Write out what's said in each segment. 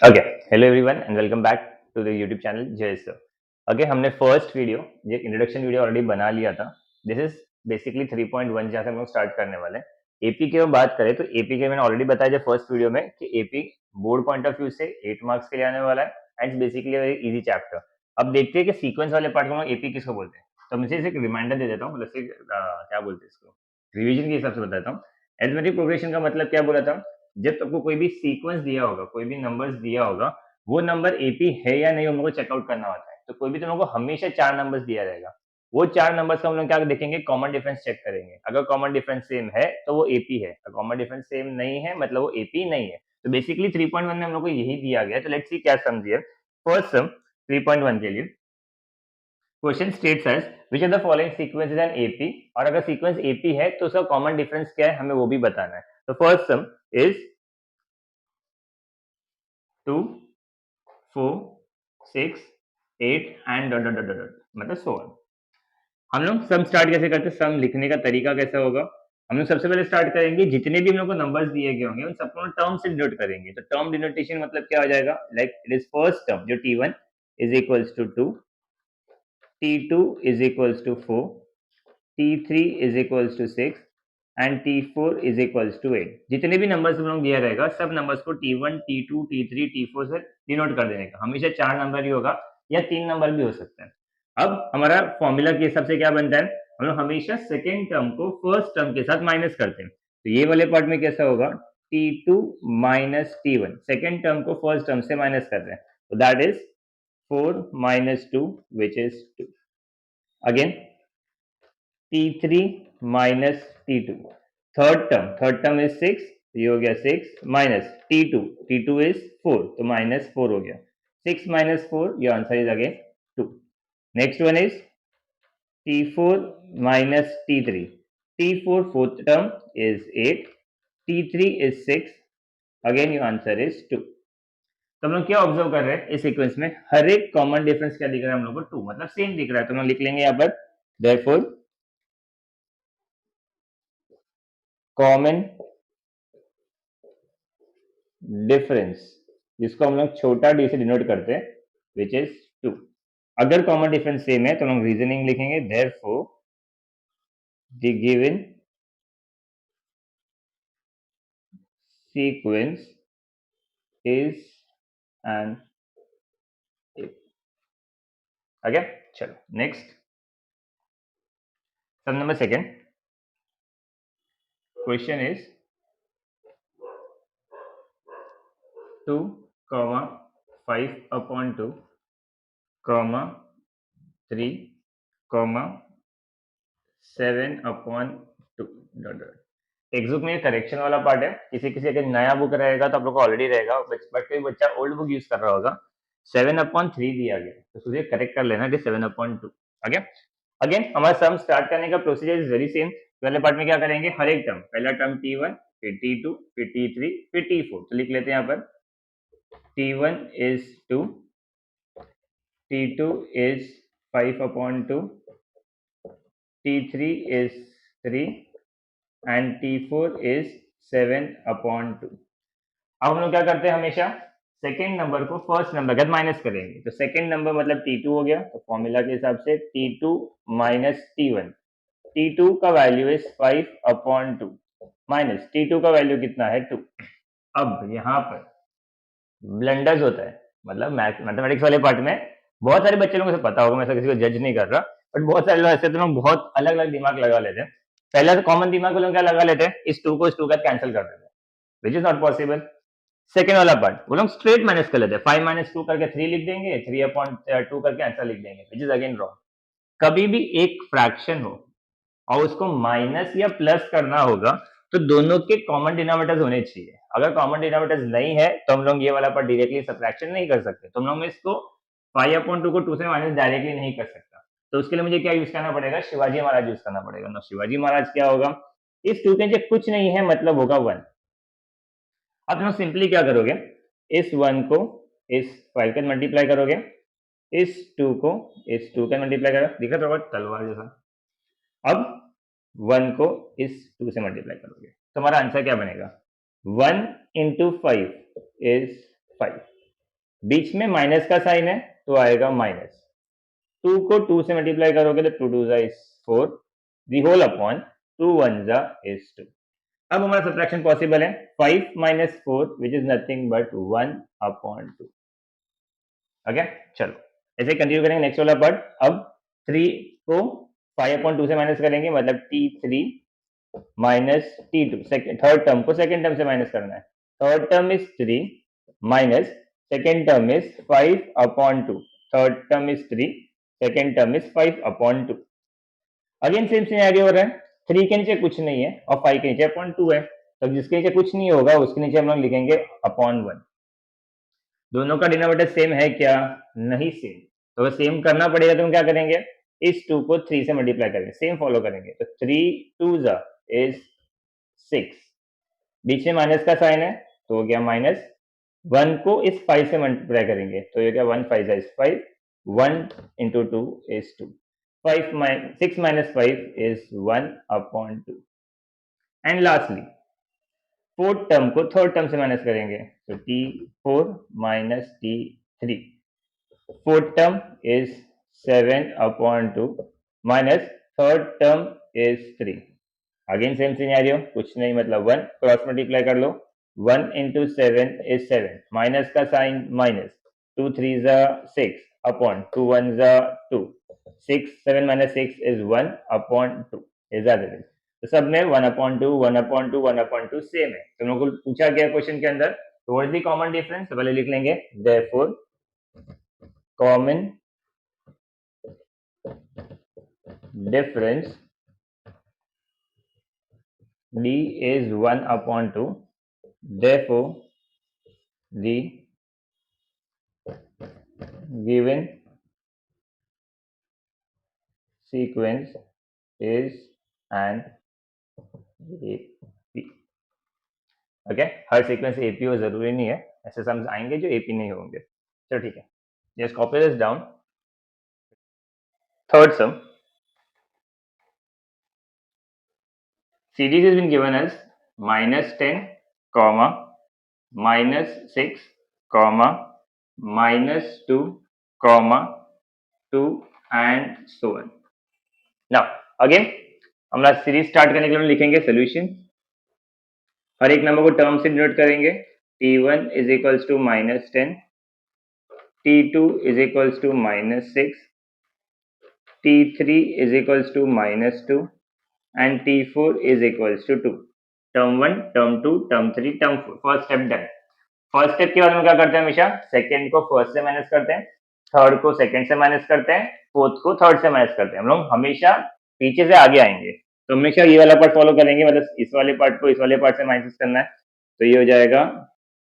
Okay, hello everyone and welcome back to the YouTube channel Jai sir. Okay, हमने first video ये introduction video already बना लिया था। This is basically 3.1 जहाँ से हम लोग स्टार्ट करने वाले हैं। एपी की हम बात करें तो एपी के मैंने ऑलरेडी बताया जो फर्स्ट वीडियो में कि AP board point of view से 8 मार्क्स के लिए आने वाला है and basically very easy chapter. अब देखते हैं कि सीक्वेंस वाले पार्ट को हम एपी किसको बोलते हैं। तो मुझे एक रिमाइंडर दे देता हूँ, मतलब क्या बोलते हैं इसको, रिविजन के हिसाब से बताता हूँ। एरिथमेटिक प्रोग्रेशन का मतलब क्या बोला था, जब आपको कोई भी सीक्वेंस दिया होगा, कोई भी नंबर्स दिया होगा, वो नंबर एपी है या नहीं, हम लोग को चेकआउट करना होता है। तो कोई भी तुम लोग को हमेशा 4 नंबर्स दिया रहेगा। वो 4 नंबर्स का हम लोग क्या देखेंगे, कॉमन डिफरेंस चेक करेंगे। अगर कॉमन डिफरेंस सेम है तो वो एपी है, अगर कॉमन डिफरेंस सेम नहीं है मतलब वो एपी नहीं है। तो बेसिकली 3.1 में हम लोग को यही दिया गया है। तो लेट्स सी क्या सम दिया। फर्स्ट सम 3.1 के लिए question states as which of the following sequence is an AP, और अगर सीक्वेंस एपी है तो उसका कॉमन डिफरेंस क्या है हमें वो भी बताना है। तो first some is 2, 4, 6, 8 and dot dot dot dot, मतलब सो ऑन। हम लोग सम स्टार्ट कैसे करते हैं, सम लिखने का तरीका कैसा होगा। हम लोग सबसे पहले स्टार्ट करेंगे, जितने भी हम लोग को नंबर्स दिए गए होंगे उन सबको हम टर्म से डिनोट करेंगे। तो टर्म डिनोटेशन मतलब क्या हो जाएगा, like it is first term जो t1 is equals to 2, t2 is equals to 4, t3 is equals to 6 and t4 is equals to 8। जितने भी नंबर्स हम लोग दिया रहेगा सब नंबर्स को t1 t2 t3 t4 से डिनोट कर देने का। हमेशा 4 नंबर ही होगा या 3 नंबर भी हो सकते हैं। अब हमारा फॉर्मूला के हिसाब से क्या बनता है, हम लोग हमेशा सेकेंड टर्म को फर्स्ट टर्म के साथ माइनस करते हैं। तो ये वाले पार्ट में कैसा होगा, t2 minus t1, second term को फर्स्ट टर्म से माइनस कर रहे हैं। तो that is 4 minus 2 which is 2। Again t3 minus t2, third term is 6, ये हो गया 6 माइनस t2, t2 इज 4 तो माइनस 4 हो गया। 6 minus 4, your answer is again 2। Next one is t4 minus t3, t4 fourth term is 8, t3 is 6, again your answer is 2। तो हम लोग क्या ऑब्जर्व कर रहे हैं इस सीक्वेंस में, हर एक कॉमन डिफरेंस क्या दिख रहा है हम लोग को, 2, मतलब सेम दिख रहा है। तो हम लोग लिख लेंगे यहाँ पर therefore कॉमन डिफरेंस, जिसको हम लोग छोटा डी से डिनोट करते हैं, विच इज 2। अगर कॉमन डिफरेंस सेम है तो हम लोग रीजनिंग लिखेंगे therefore the given sequence is an okay. चलो next sum number second. Question is 2, 5 upon 2, 3, 7 upon 2 dot dot. Textbook में करेक्शन वाला पार्ट है, किसी किसी अगर नया बुक रहेगा तो आप लोग को ऑलरेडी रहेगा, बट कोई बच्चा ओल्ड बुक यूज कर रहा होगा। 7/3 दिया गया तो तुझे करेक्ट कर लेना कि 7/2। ओके, अगेन हमारा सम स्टार्ट करने का प्रोसीजर इज वेरी सेम। पहले पार्ट में क्या करेंगे, हर एक टर्म, पहला टर्म t1, फिर t2, फिर t3, फिर t4। तो लिख लेते हैं यहाँ पर t1 is 2, t2 is 5/2, t3 is 3 and t4 is 7/2। अब हम लोग क्या करते हैं, हमेशा सेकेंड नंबर को फर्स्ट नंबर के साथ माइनस करेंगे। तो सेकेंड नंबर मतलब t2 हो गया, तो फॉर्मूला के हिसाब से t2 माइनस t1, t2 का वैल्यू इज 5/2 माइनस t2 का वैल्यू कितना है 2। अब यहाँ पर ब्लंडर्स होता है, मतलब मैथमेटिक्स वाले पार्ट में बहुत सारे बच्चे लोगों को पता होगा, मैं ऐसा किसी को जज नहीं कर रहा, बट बहुत सारे लोग ऐसे तो लोग बहुत अलग अलग दिमाग लगा लेते हैं। पहला तो कॉमन दिमाग वो लोग क्या लगा लेते हैं, इस 2 को इस 2 का कैंसिल कर देते हैं, which is not possible. Second वाला पार्ट वो लोग स्ट्रेट माइनस कर लेते हैं, 5 माइनस 2 करके 3 लिख देंगे, 3/2 करके आंसर लिख देंगे, विच इज अगेन रॉन्ग। कभी भी एक फ्रैक्शन हो और उसको माइनस या प्लस करना होगा तो दोनों के कॉमन डिनोमिनेटर्स होने चाहिए। अगर कॉमन डिनोमिनेटर्स नहीं है तो हम लोग ये वाला पर डायरेक्टली सब्ट्रैक्शन नहीं कर सकते। तो हम लोग इसको 5/2 को 2 से माइनस डायरेक्टली नहीं कर सकता। तो उसके लिए मुझे क्या यूज करना पड़ेगा, शिवाजी महाराज यूज करना पड़ेगा ना। शिवाजी महाराज क्या होगा, इस 2 के नीचे कुछ नहीं है मतलब होगा 1। अब तुम सिंपली क्या करोगे, इस 1 को इस 5 के मल्टीप्लाई करोगे, इस 2 को इस 2 के मल्टीप्लाई करोगे, दिखा तो तलवार जैसा। अब 1 को इस 2 से मल्टीप्लाई करोगे तो हमारा आंसर क्या बनेगा, 1 into 5 is 5। बीच में माइनस का साइन है तो आएगा माइनस, 2 को 2 से मल्टीप्लाई करोगे तो 2 2 is 4, the whole upon 2 1 is 2। अब हमारा सब्ट्रैक्शन पॉसिबल है, 5 minus 4 which is nothing but 1 upon 2। Okay, चलो ऐसे कंटिन्यू करेंगे नेक्स्ट वाला पार्ट। अब 3 को 5 अपॉन 2 से माइनस करेंगे, मतलब t3 minus t2, third term को सेकेंड टर्म से माइनस करना है। Third term is 3 minus second term is 5 upon 2, third term is 3, second term is 5 upon 2। Again same scenario हो रहा है, 3 के नीचे कुछ नहीं है और 5 के नीचे अपॉन 2 है, तो जिसके नीचे कुछ नहीं होगा उसके नीचे हम लोग लिखेंगे अपॉन 1। दोनों का डिनोमिनेटर सेम है क्या? नहीं सेम, तो अगर सेम करना पड़ेगा तो हम क्या करेंगे, इस 2 को 3 से मल्टीप्लाई करेंगे, सेम फॉलो करेंगे, तो 3 2 इज 6, बीच में माइनस का साइन है तो हो गया माइनस, 1 को इस 5 से मल्टीप्लाई करेंगे तो ये क्या 1 5 is 5, 1 into 2 is 2, 6 minus 5 is 1 upon 2। And lastly fourth term को थर्ड टर्म से माइनस करेंगे, तो t4 minus t3, fourth term is 7 upon 2 minus third term is 3। Again same scenario, कुछ नहीं मतलब 1 क्रॉस मल्टीप्लाई कर लो, 1 इंटू 7 इज 7, माइनस का sign minus, 2 3 6 upon 2 1 2, 6 7 minus 6 is 1 upon 2 is as it is. तो सब में 1 अपॉन 2 1 अपॉन 2 1 अपॉन 2 सेम है। तो हम लोग को पूछा गया क्वेश्चन के अंदर, तो what is the common difference, तो पहले लिख लेंगे therefore common difference d is 1 upon 2, therefore the given sequence is an AP। Okay, her sequence AP हो जरूरी नहीं है, ऐसे सम्स आएंगे जो एपी नहीं होंगे। चलो ठीक है, just copy this down. Third some, series has been given as -10 comma -6 comma -2 comma 2 and so on। Now again हम लोग सीरीज स्टार्ट करने के लिए लिखेंगे सोल्यूशन, हर एक नंबर को टर्म से डिनोट करेंगे, t1 is equals to -10, t2 is equals to -6, t3 is equals to -2 and t4 is equals to 2। Term 1 term 2 term 3 term 4, first step done. First step के बाद हम क्या करते हैं, हमेशा सेकेंड को फर्स्ट से माइनस करते हैं, थर्ड को सेकेंड से माइनस करते हैं, फोर्थ को थर्ड से माइनस करते हैं। हम लोग हमेशा पीछे से आगे आएंगे, तो हमेशा ये वाला पार्ट फॉलो करेंगे, मतलब इस वाले पार्ट को इस वाले पार्ट से माइनस करना है, तो ये हो जाएगा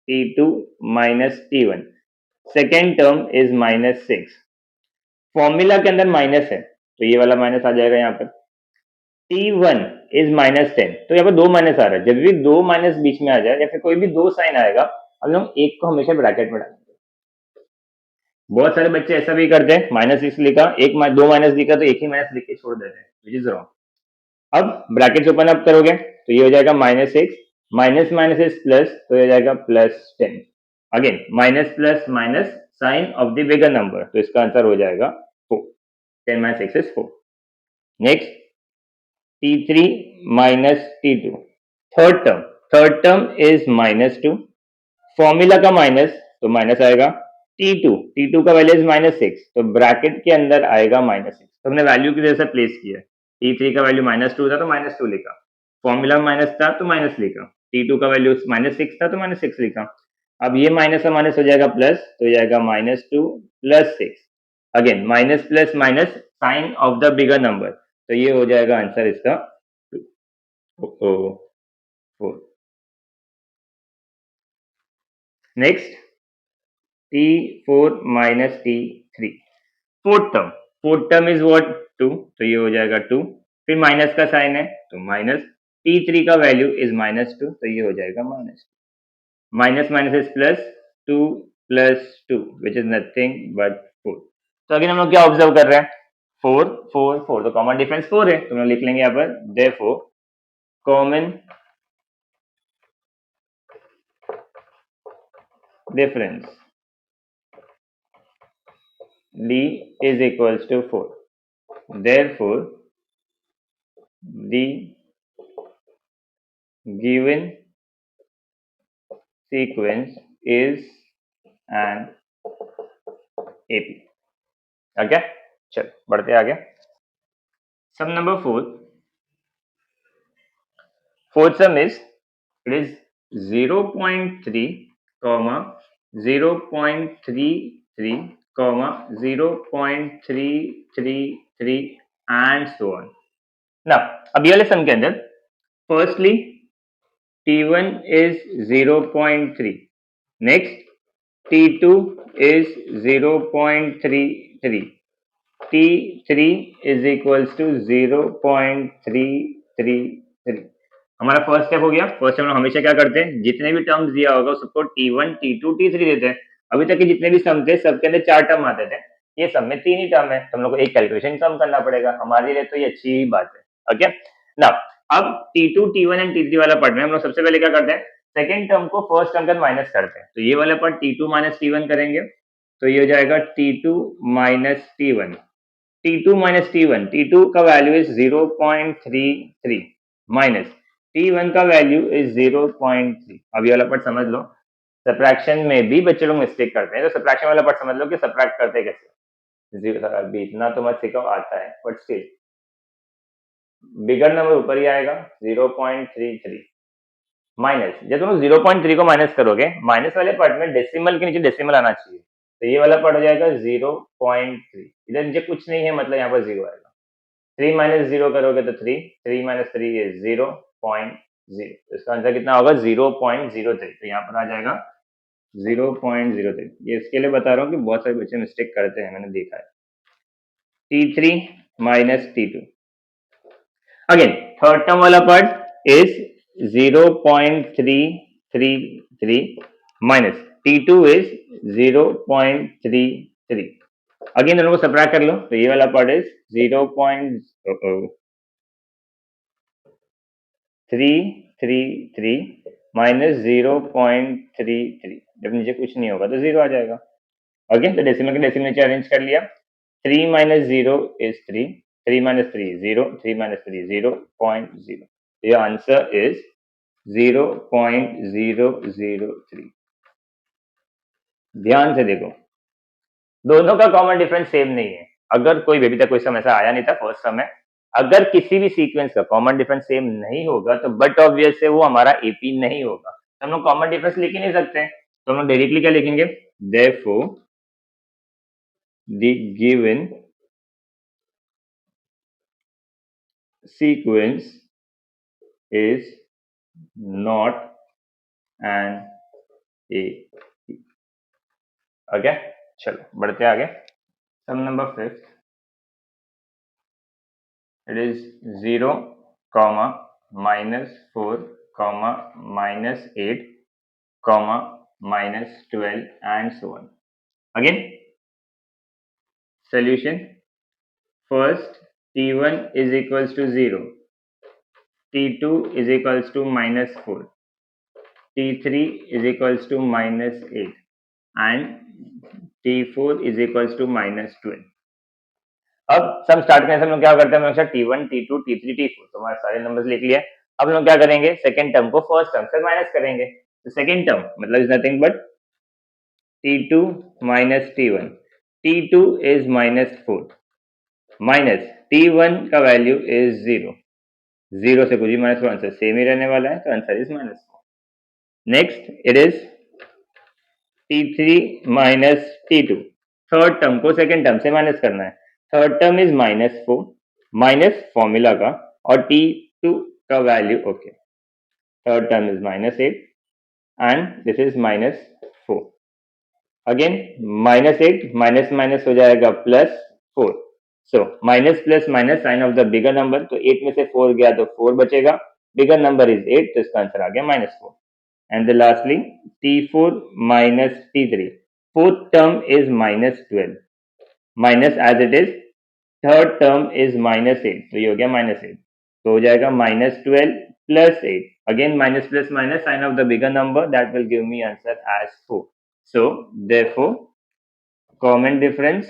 t2 minus t1, second term is -6, formula के अंदर माइनस है तो ये वाला माइनस आ जाएगा यहाँ पर, t1 इज -10, तो यहाँ पर दो माइनस आ रहा है, जब भी दो माइनस बीच में आ जाए या फिर कोई भी दो साइन आएगा हम लोग एक को हमेशा ब्रैकेट में डालेंगे। बहुत सारे बच्चे ऐसा भी करते हैं, -6 लिखा, दो माइनस लिखा तो एक ही माइनस लिख के छोड़ देते हैं, विच इज रॉन्ग। अब ब्रैकेट ओपन अप करोगे तो ये हो जाएगा -6, माइनस माइनस इज प्लस, तो ये हो जाएगा +10। Again minus plus minus sign of the bigger number, तो इसका आंसर हो जाएगा 4, 10 - 6 is 4। Next t3 minus t2, third term is -2, formula का माइनस तो माइनस आएगा, t2 का वैल्यू इज -6, तो ब्रैकेट के अंदर आएगा -6, तो हमने वैल्यू की जैसे प्लेस किया है, t3 का वैल्यू -2 था तो -2 लिखा, फॉर्मूला में माइनस था तो माइनस लिखा, t2 का वैल्यू -6 था तो -6 लिखा। अब ये माइनस का माइनस हो जाएगा प्लस, तो हो जाएगा -2 + 6, again minus plus minus sign of the bigger number, तो ये हो जाएगा आंसर इसका 4। Next t4 minus t3, fourth term is what 2, तो ये हो जाएगा 2, फिर माइनस का साइन है तो माइनस, t3 का वैल्यू इज -2, तो ये हो जाएगा minus minus is plus, 2 + 2 which is nothing but 4। तो अगेन हम लोग क्या ऑब्जर्व कर रहे हैं, 4 4 4, तो कॉमन डिफरेंस 4 है, तो हम लोग लिख लेंगे यहाँ पर therefore common difference d is equals to 4. Therefore, the given sequence is an AP. Okay, चलो बढ़ते आगे. Sum number 4. Fourth sum is, it is 0.3, 0.33, 0.333 and so on. Now, अब ये वाले सम के अंदर firstly T1 is 0.3, next T2 is 0.33, T3 is equals to 0.333. हमारा first step हो गया. फर्स्ट स्टेप में हमेशा क्या करते हैं, जितने भी टर्म्स दिया होगा सबको T1, T2, T3 देते हैं. अभी तक के जितने भी सम थे सबके अंदर 4 टर्म आते थे. ये सम में 3 ही टर्म है, तो हम लोग को एक कैलकुलेशन कम करना पड़ेगा. हमारे लिए तो ये अच्छी ही बात है. ओके, नाउ अब T2, T1 एंड T3 वाला पार्ट में हम लोग सबसे पहले क्या करते हैं, सेकेंड टर्म को फर्स्ट टर्म के माइनस करते हैं. तो ये वाला पार्ट T2 माइनस T1 करेंगे, तो ये हो जाएगा T2 minus T1. T2 minus T1, T2 का वैल्यू इज 0.33 माइनस T1 का वैल्यू इज 0.3. अब ये वाला पार्ट समझ लो. सब्ट्रैक्शन में भी बच्चे लोग मिस्टेक करते हैं, तो सब्ट्रैक्शन वाला पार्ट समझ लो कि सब्ट्रैक्ट करते कैसे. अभी इतना तो मत सिखाओ, आता है, बट स्टिल बिगर नंबर ऊपर ही आएगा 0.33 माइनस. जब तुम 0.3 को माइनस करोगे, माइनस वाले पार्ट में डेसिमल के नीचे डेसिमल आना चाहिए, तो ये वाला पार्ट हो जाएगा 0.3. इधर नीचे कुछ नहीं है, मतलब यहाँ पर 0 आएगा. 3 माइनस 0 करोगे तो 3, 3 माइनस 3 इज 0.0. तो इसका आंसर कितना होगा, 0.03. तो यहाँ पर आ जाएगा 0.03. ये इसके लिए बता रहा हूँ कि बहुत सारे बच्चे मिस्टेक करते हैं, मैंने देखा है. T3 minus T2. Again third term वाला part is 0.333 minus T2 is 0.33. Again दोनों को सब्ट्रैक्ट कर लो, तो ये वाला पार्ट इज 0.333 माइनस 0.33. जब नीचे कुछ नहीं होगा तो 0 आ जाएगा. ओके, तो डेसिमल के डेसिमल नीचे अरेंज कर लिया. 3 माइनस 0 इज 3, 3 माइनस 3 0, 3 माइनस 3 0.0. ये आंसर इज 0.003. ध्यान से देखो, दोनों का कॉमन डिफरेंस सेम नहीं है. अगर कोई अभी तक कोई सम ऐसा आया नहीं था फर्स्ट सम में, अगर किसी भी सीक्वेंस का कॉमन डिफरेंस सेम नहीं होगा तो बट ऑब्वियस से वो हमारा एपी नहीं होगा. तो हम लोग कॉमन डिफरेंस लिख ही नहीं सकते, तो हम लोग डायरेक्टली क्या लिखेंगे, therefore the given sequence is not an AP. Okay, चलो बढ़ते आगे. Sum number 5. It is 0, -4, -8, -12 and so on. Again, solution. First, T1 is equals to 0, T2 is equals to -4, T3 is equals to -8 and T4 is equals to -12. अब सम start करने से हम लोग क्या करते हैं, हम लोग T1, T2, T3, T4, तो हमारे सारे नंबर्स लिख लिए. अब हम लोग क्या करेंगे, सेकेंड टर्म को फर्स्ट टर्म से माइनस करेंगे. तो सेकेंड टर्म मतलब is nothing but T2 minus T1. T2 is -4 minus T1 का वैल्यू इज 0. 0 से कुछ भी माइनस आंसर सेम ही रहने वाला है, तो answer is -4. Next it is T3 minus T2. Third term को सेकेंड टर्म से माइनस करना है. Third term is -4 minus formula का और T2 का value. Okay, third term is -8 and this is -4. Again -8 minus minus हो जाएगा +4. So minus plus minus sign of the bigger number, तो 8 में से 4 गया तो 4 बचेगा. बिगर नंबर इज 8, तो इसका आंसर आ गया -4. And the lastly T4 minus T3. Fourth term is -12 minus as it is. Third term is -8, तो ये हो गया -8, तो हो जाएगा -12 plus 8. Again minus plus minus sign of the bigger number, that will give me answer as 4. So therefore common difference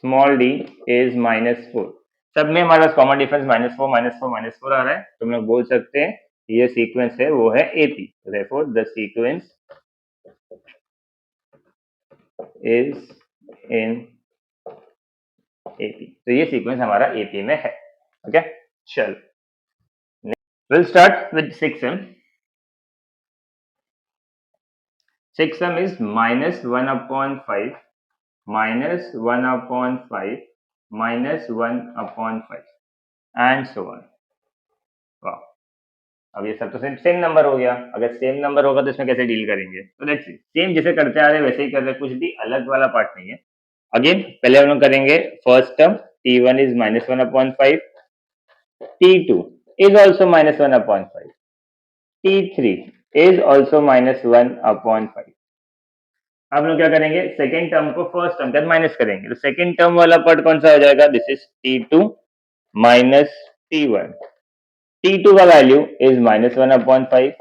small D is -4। सब में हमारे पास कॉमन डिफरेंस -4 -4 -4 आ रहा है, तो हम लोग बोल सकते हैं ये सीक्वेंस है वो है AP. Therefore the sequence is in AP. तो ये सीक्वेंस हमारा एपी में है। ओके, चल will start with 6m। 6m is -1/5 -1/5 -1/5 and so on. वाह, अब ये सब तो सेम नंबर हो गया। अगर सेम नंबर होगा तो इसमें कैसे डील करेंगे? तो लेट्स सी, सेम जैसे करते आ रहे वैसे ही कर रहे, कुछ भी अलग वाला पार्ट नहीं है। अगेन पहले हम लोग करेंगे first term, t1 is -1/5, t2 is also -1/5, t3 is also -1/5। अब लोग क्या करेंगे, सेकेंड टर्म को फर्स्ट टर्म के साथ माइनस करेंगे। तो सेकेंड टर्म वाला पार्ट कौन सा हो जाएगा? This is t2 minus t1। t2 का वैल्यू इज -1/5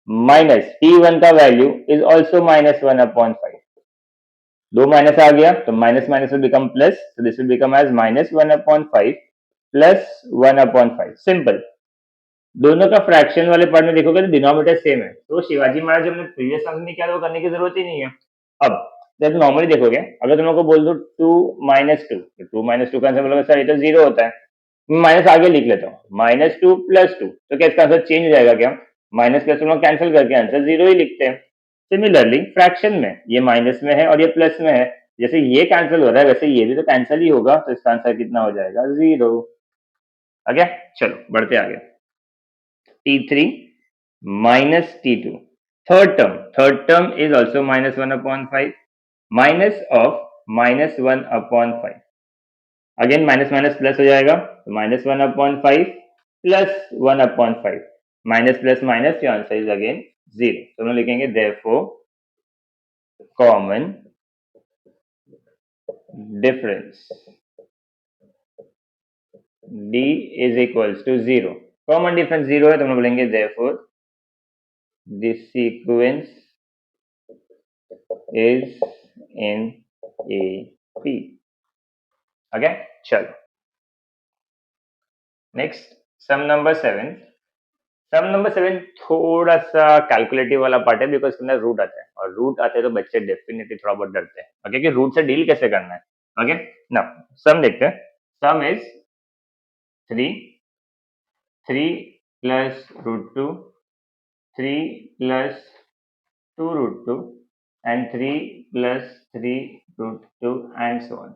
माइनस t1 का वैल्यू इज ऑल्सो -1/5। दो माइनस आ गया तो minus minus will become plus, so this will become as -1/5 plus 1/5। Simple. दोनों का फ्रैक्शन वाले पार्ट में देखोगे तो डिनोमिनेटर सेम है, तो शिवाजी महाराज जो हमने प्रीवियस सम में किया था वो करने की जरूरत ही नहीं है। अब जब नॉर्मली देखोगे, अगर तुम लोग को बोल दो 2 - 2, तो 2 - 2 का आंसर बोलोगे सर ये तो 0 होता है। माइनस आगे लिख लेता हूँ, -2 + 2, तो क्या इसका आंसर चेंज हो जाएगा क्या? माइनस प्लस हम लोग कैंसिल करके आंसर 0 ही लिखते हैं। सिमिलरली फ्रैक्शन में ये माइनस में है और ये प्लस में है, जैसे ये कैंसिल हो रहा है वैसे ये भी तो कैंसिल ही होगा, तो इसका आंसर कितना हो जाएगा? 0। ओके, चलो बढ़ते आगे। t3 minus t2, third term is also -1/5 minus of -1/5। Again minus minus plus हो जाएगा, तो -1/5 plus 1/5, minus plus minus, your answer is again 0। तो हम लिखेंगे therefore common difference d is equals to 0। Common difference 0 है तो हम बोलेंगे therefore this sequence is in AP। Okay, चलो नेक्स्ट सम नंबर 7। सम नंबर 7 थोड़ा सा कैलकुलेटिव वाला पार्ट है, बिकॉज इसके अंदर रूट आता है, और रूट आते हैं तो बच्चे डेफिनेटली थोड़ा बहुत डरते हैं। ओके, कि रूट से डील कैसे करना है। ओके, ना सम देखते हैं। सम is 3 plus √2, 3 plus 2√2 and 3 plus 3√2 and so on.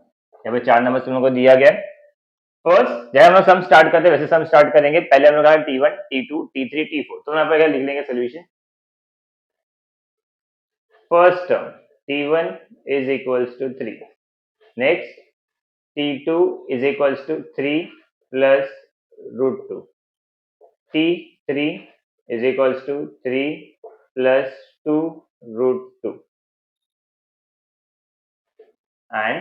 यहाँ पे 4 नंबर तुम लोगों को दिया गया है। फर्स्ट जब हम लोग सम स्टार्ट करते हैं वैसे सम स्टार्ट करेंगे। पहले हम लोग t1 t2 t3 t4, तो यहाँ पे क्या लिख लेंगे solution. First term t1 is equals to 3, next t2 is equals to 3 plus √2, t3 is equals to 3 plus 2√2 and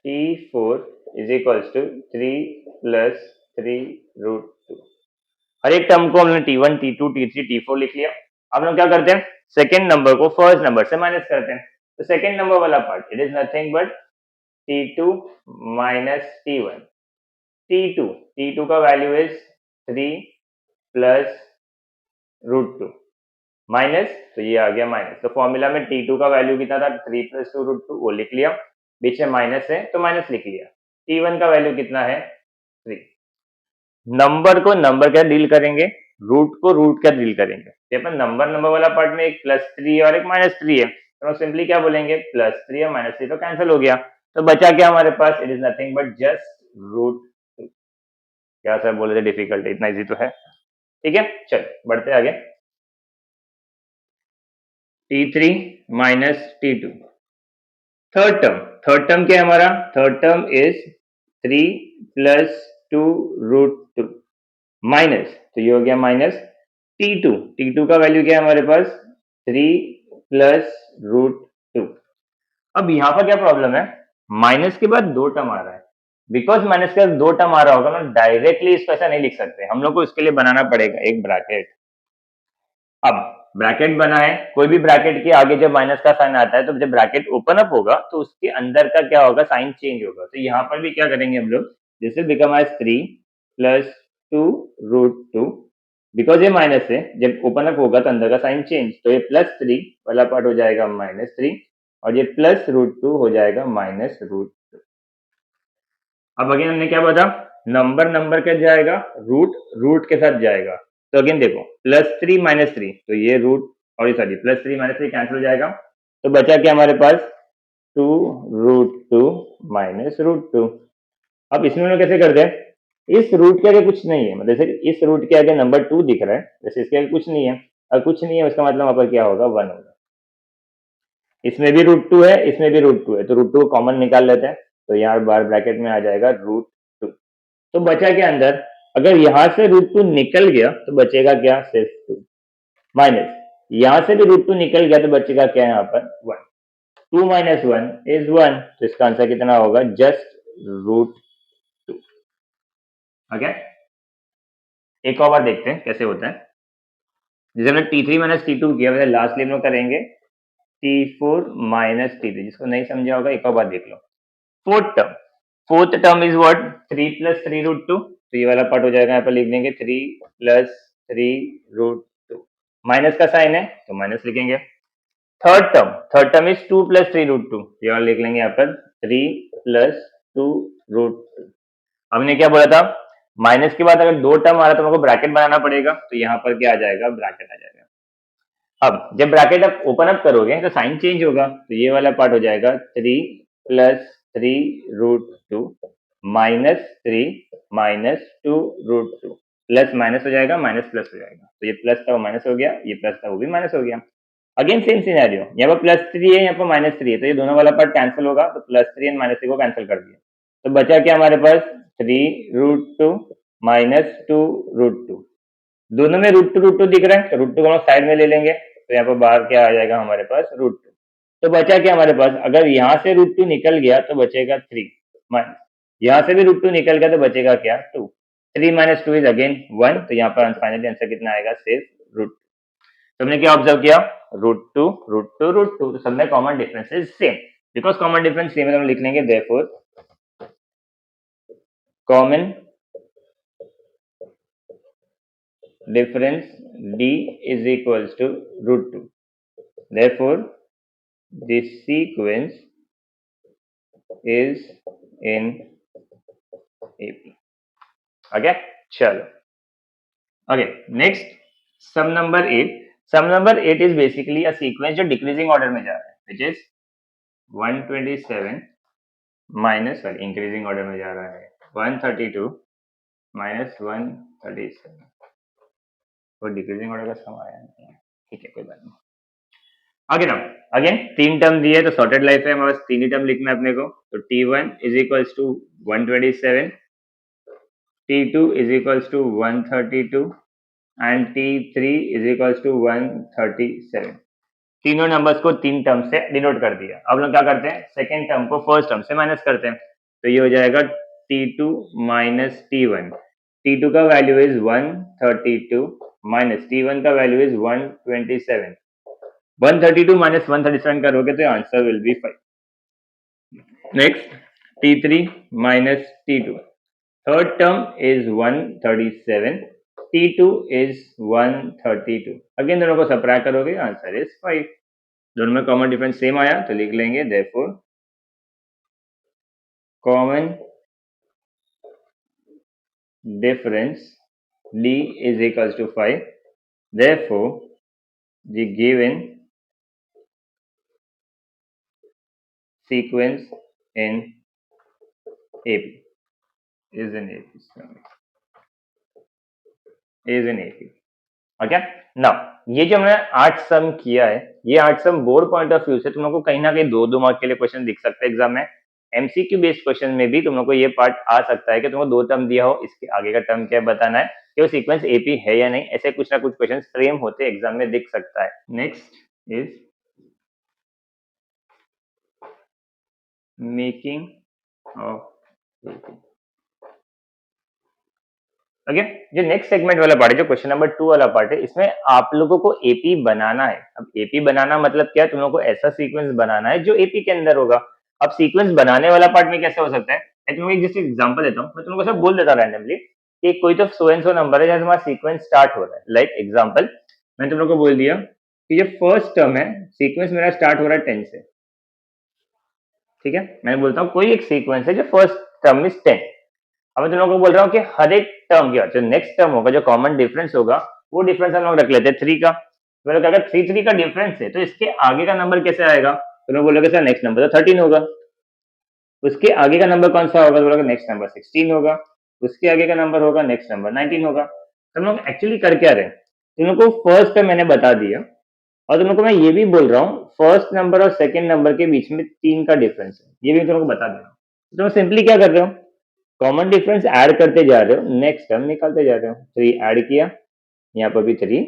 t4 is equals to 3 plus 3√2। हर एक टर्म को हमने t1 t2 t3 t4 लिख लिया। अब हम क्या करते हैं, सेकेंड नंबर को फर्स्ट नंबर से माइनस करते हैं। तो सेकेंड नंबर वाला part it is nothing but t2 minus t1। t2 का वैल्यू इज 3 प्लस √2 माइनस, तो ये आ गया माइनस। तो फॉर्मूला में t2 का वैल्यू कितना था? 3 प्लस 2√2, वो लिख लिया। बीच में माइनस है तो माइनस लिख लिया। t1 का वैल्यू कितना है? 3। नंबर को नंबर क्या डील करेंगे, रूट को रूट क्या डील करेंगे। अपन नंबर वाला पार्ट में एक +3 और एक -3 है, तो सिंपली क्या बोलेंगे, +3 और -3 तो कैंसिल हो गया। तो बचा क्या हमारे पास? It is nothing but just √2। क्या सर बोले थे डिफिकल्ट, इतना इजी तो है। ठीक है, चल बढ़ते आगे। t3 minus t2, third term क्या है हमारा? Third term is 3 plus 2√2 minus, तो ये हो गया माइनस t2 का वैल्यू क्या है हमारे पास? 3 प्लस √2। अब यहाँ पर क्या प्रॉब्लम है, माइनस के बाद 2 टर्म आ रहा है। बिकॉज माइनस के बाद 2 टर्म आ रहा होगा ना, डायरेक्टली इसको ऐसा नहीं लिख सकते, हम लोग को इसके लिए बनाना पड़ेगा एक ब्रैकेट। अब ब्रैकेट बना है, कोई भी ब्रैकेट के आगे जब माइनस का साइन आता है तो जब ब्रैकेट ओपन अप होगा तो उसके अंदर का क्या होगा, साइन चेंज होगा। तो यहाँ पर भी क्या करेंगे हम लोग, this will become as 3 plus 2 root 2, because ये माइनस है, जब ओपन अप होगा तो अंदर का साइन चेंज, तो ये प्लस 3 वाला पार्ट हो जाएगा -3 और ये प्लस रूट 2 हो जाएगा माइनस रूट 2। अब अगेन हमने क्या बोला, नंबर नंबर के जाएगा, रूट रूट के साथ जाएगा। तो अगेन देखो +3 -3, तो ये रूट और ये सॉरी +3 -3 कैंसिल हो जाएगा, तो बचा क्या हमारे पास 2 रूट 2 माइनस रूट 2। अब इसमें हम लोग कैसे करते हैं, इस रूट के आगे कुछ नहीं है, मतलब जैसे इस रूट के आगे नंबर 2 दिख रहा है, जैसे इसके आगे कुछ नहीं है, और कुछ नहीं है उसका मतलब वहां पर क्या होगा, 1 होगा। इसमें भी रूट 2 है, इसमें भी रूट 2 है, तो रूट 2 को कॉमन निकाल लेते हैं, तो यहाँ बार ब्रैकेट में आ जाएगा रूट 2। तो बचा क्या अंदर, अगर यहां से रूट 2 निकल गया तो बचेगा क्या, सिर्फ 2 माइनस, यहां से भी रूट 2 निकल गया तो बचेगा क्या यहाँ पर 1। 2 माइनस 1 इज 1, तो इसका आंसर कितना होगा, जस्ट रूट 2। ओके, एक और बार देखते हैं कैसे होता है। जैसे हमने T3 माइनस T2 किया, वैसे लास्ट में करेंगे T4 माइनस T3। जिसको नहीं समझा होगा एक और बार देख लो। Fourth term is what, 3 plus 3 root 2, तो ये वाला पार्ट हो जाएगा, यहाँ पर लिख देंगे 3 प्लस 3 रूट 2, माइनस का साइन है तो माइनस लिखेंगे। Third term is 2 plus 3 root 2, ये वाला लिख लेंगे यहाँ पर 3 प्लस 2 रूट 2। हमने क्या बोला था, माइनस के बाद अगर दो टर्म आ रहा है तो हमको ब्रैकेट बनाना पड़ेगा, तो यहाँ पर क्या आ जाएगा, ब्रैकेट आ जाएगा। अब जब ब्रैकेट आप ओपन अप करोगे तो साइन चेंज होगा, तो ये वाला पार्ट हो जाएगा 3 plus 3 root 2 minus 3 minus 2 root 2, plus minus हो जाएगा, माइनस प्लस हो जाएगा, तो ये प्लस था वो माइनस हो गया, ये प्लस था वो भी माइनस हो गया। अगेन सेम सिनेरियो, यहाँ पर +3 है, यहाँ पर -3 है, तो ये दोनों वाला पार्ट कैंसिल होगा, तो +3 एंड -3 को कैंसिल कर दिया, तो बचा क्या हमारे पास 3 रूट 2 माइनस 2 रूट 2। दोनों में रूट टू दिख रहा है, तो रूट 2 को हम साइड में ले लेंगे, तो यहाँ पर बाहर क्या आ जाएगा हमारे पास, रूट 2। तो बचा क्या हमारे पास, अगर यहाँ से रूट 2 निकल गया तो बचेगा 3 माइनस, यहाँ से भी रूट 2 निकल गया तो बचेगा क्या, 2। 3 माइनस 2 इज अगेन 1, तो यहाँ पर फाइनली आंसर कितना आएगा, सिर्फ रूट। तो हमने क्या ऑब्जर्व किया, रूट 2 रूट 2 रूट 2, तो सब में common difference is same. Because common difference same है तो हम लिख लेंगे therefore common difference d is equals to root 2. Therefore, this sequence is in AP. Okay, चलो। Okay, next sum number 8. Sum number 8 is basically a sequence जो decreasing order में जा रहा है, which is 127 minus, sorry, increasing order में जा रहा है 132 minus 137। वो डिक्रीजिंग ऑर्डर का सम आया नहीं है, ठीक है कोई बात नहीं। आगे ना, अगेन 3 टर्म दिए तो सॉर्टेड लाइफ है, हमारे पास 3 ही टर्म लिखना है अपने को, तो T1 is equals to 127, T2 is equals to 132 and T3 is equals to 137। तीनों नंबर्स को 3 टर्म से डिनोट कर दिया। अब लोग क्या करते हैं, सेकेंड टर्म को फर्स्ट टर्म से माइनस करते हैं, तो ये हो जाएगा T2 माइनस T1। T2 का वैल्यू इज 132 माइनस T1 का वैल्यू इज 127। 132 माइनस 137 करोगे तो answer will be 5। Next T3 minus T2, third term is 137, T2 is 132। Again दोनों को सब्ट्रैक्ट करोगे आंसर इज 5। दोनों में कॉमन डिफरेंस सेम आया तो लिख लेंगे therefore common difference D is equals to 5, therefore the given sequence in AP is in AP. Is in AP. Okay, now ये जो हमने 8 सम किया है, ये 8 सम बोर्ड पॉइंट ऑफ व्यू से तुम लोग को कहीं ना कहीं 2-2 मार्क के लिए क्वेश्चन दिख सकते हैं एग्जाम में। एमसीक्यू बेस्ड क्वेश्चन में भी तुम लोग को ये पार्ट आ सकता है कि तुमको 2 टर्म दिया हो, इसके आगे का टर्म क्या बताना है, कि वो सीक्वेंस एपी है या नहीं, ऐसे कुछ ना कुछ क्वेश्चन फ्रेम होते एग्जाम में दिख सकता है। Next is making of AP. Okay. जो नेक्स्ट सेगमेंट वाला पार्ट है, जो क्वेश्चन नंबर 2 वाला पार्ट है, इसमें आप लोगों को एपी बनाना है। अब एपी बनाना मतलब क्या है, तुम लोगों को ऐसा सीक्वेंस बनाना है जो एपी के अंदर होगा। अब सीक्वेंस बनाने वाला पार्ट में कैसे हो सकता है, मैं तुमको एक जस्ट एग्जांपल देता हूँ, मैं तुमको सब बोल देता रैंडमली कि कोई तो सो एंड सो नंबर है जहाँ तुम्हारा सीक्वेंस स्टार्ट हो रहा है। लाइक एग्जांपल मैंने तुम लोग को बोल दिया कि जो फर्स्ट टर्म है, सीक्वेंस मेरा स्टार्ट हो रहा है 10 से। ठीक है, मैं बोलता हूँ कोई एक सीक्वेंस है जो फर्स्ट टर्म इज 10। अब मैं तुम लोगों को बोल रहा हूँ कि हर एक टर्म का जो नेक्स्ट टर्म होगा, जो कॉमन डिफरेंस होगा, वो डिफरेंस हम लोग रख लेते हैं 3 का। तो मतलब अगर 3 का डिफरेंस है तो इसके आगे का नंबर कैसे आएगा, तो मैं बोलोगे सर नेक्स्ट नंबर तो 13 होगा। उसके आगे का नंबर कौन सा होगा, तो बोलोगे नेक्स्ट नंबर 16 होगा। उसके आगे का नंबर होगा नेक्स्ट नंबर 19 होगा। तो हम लोग एक्चुअली कर क्या रहे हैं, तुम लोग को फर्स्ट टर्म मैंने बता दिया, और तुम लोग को मैं ये भी बोल रहा हूँ फर्स्ट नंबर और सेकंड नंबर के बीच में 3 का डिफरेंस है, ये भी तुम लोग को बता दे रहा हूँ। तो तुम सिंपली क्या कर रहे हो, कॉमन डिफरेंस ऐड करते जा रहे हो, नेक्स्ट टर्म निकालते जा रहे हो। 3 ऐड किया, यहाँ पर भी 3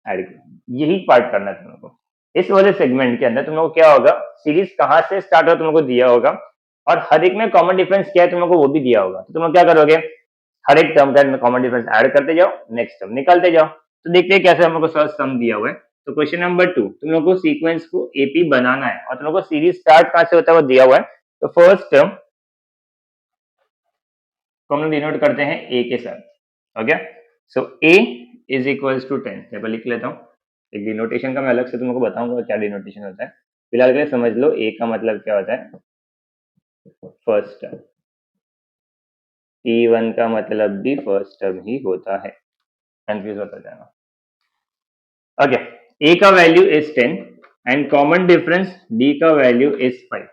ऐड किया, यही पार्ट करना है तुम लोग को। इस वाले सेगमेंट के अंदर तुम लोग को क्या होगा, सीरीज कहाँ से स्टार्ट हो तुम लोग को दिया होगा, और हर एक में कॉमन डिफरेंस क्या है तुम लोग को वो भी दिया होगा। तो तुम लोग क्या करोगे, हर एक टर्म का कॉमन डिफरेंस ऐड करते जाओ, नेक्स्ट टर्म निकालते जाओ। तो देखते हैं कैसे हम लोग को फर्स्ट सम दिया हुआ है। तो क्वेश्चन नंबर 2, तुम लोग को सीक्वेंस को एपी बनाना है और तुम लोग को सीरीज स्टार्ट कहाँ से होता है वो दिया हुआ है। तो फर्स्ट टर्म को हम लोग डिनोट करते हैं ए के साथ। Okay, so A is equals to 10। यहाँ पर लिख लेता हूँ, एक डिनोटेशन का मैं अलग से तुम लोग को बताऊंगा क्या डिनोटेशन होता है। फिलहाल के लिए समझ लो ए का मतलब क्या होता है, फर्स्ट टर्म। T1 का मतलब भी फर्स्ट टर्म ही होता है, कंफ्यूज होता जाना। ओके, ए का value is 10 and common difference D का वैल्यू इज 5।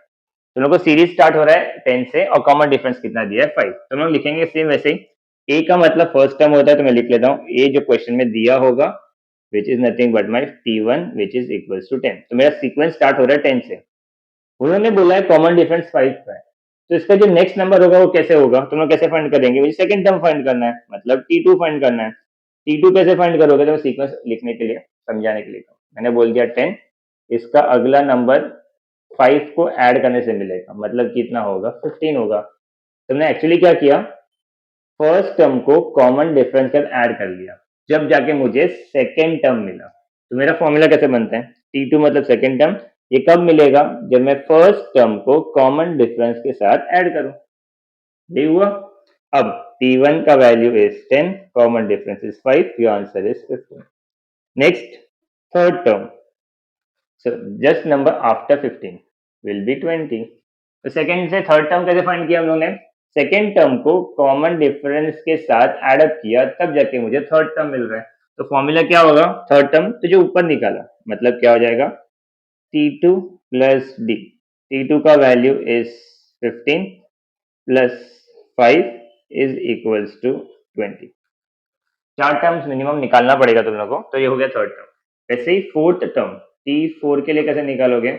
तुम लोग को सीरीज स्टार्ट हो रहा है 10 से और कॉमन डिफरेंस कितना दिया है 5। तो हम लोग लिखेंगे सेम वैसे ही। ए का मतलब फर्स्ट टर्म होता है, तो मैं लिख लेता हूँ ए जो क्वेश्चन में दिया होगा which is nothing but my T1 which is equals to 10। तो मेरा सीक्वेंस स्टार्ट हो रहा है 10 से, उन्होंने बोला है कॉमन डिफरेंस 5 का है, तो इसका जो नेक्स्ट नंबर होगा वो कैसे होगा, तुम लोग कैसे फाइंड करेंगे, मुझे सेकंड टर्म फाइंड करना है, मतलब T2 फाइंड करना है। T2 कैसे फाइंड करोगे, तो सीक्वेंस लिखने के लिए, समझाने के लिए मैंने बोल दिया 10, इसका अगला नंबर 5 को ऐड करने से मिलेगा, मतलब कितना होगा 15 होगा। तुमने एक्चुअली क्या किया, फर्स्ट टर्म को कॉमन डिफरेंस के साथ ऐड कर लिया, जब जाके मुझे सेकेंड टर्म मिला। तो मेरा फॉर्मूला कैसे बनता है, T2 मतलब सेकेंड टर्म, ये कब मिलेगा, जब मैं फर्स्ट टर्म को कॉमन डिफरेंस के साथ ऐड करूं। यही हुआ। अब T1 का value is 10, common difference is 5, your answer is 15। Next, third term, so just number after 15 will be 20। तो सेकेंड से थर्ड टर्म कैसे फाइंड किया हम लोगों ने, सेकेंड टर्म को कॉमन डिफरेंस के साथ एड अप किया, तब जाके मुझे थर्ड टर्म मिल रहा है। तो फॉर्मूला क्या होगा, थर्ड टर्म तो जो ऊपर निकाला, मतलब क्या हो जाएगा T2 प्लस डी। T2 का value is 15 plus 5 is equals to 20। 4 terms minimum निकालना पड़ेगा तुम लोगों को, तो ये हो गया थर्ड टर्म। वैसे ही फोर्थ टर्म T4 के लिए कैसे निकालोगे,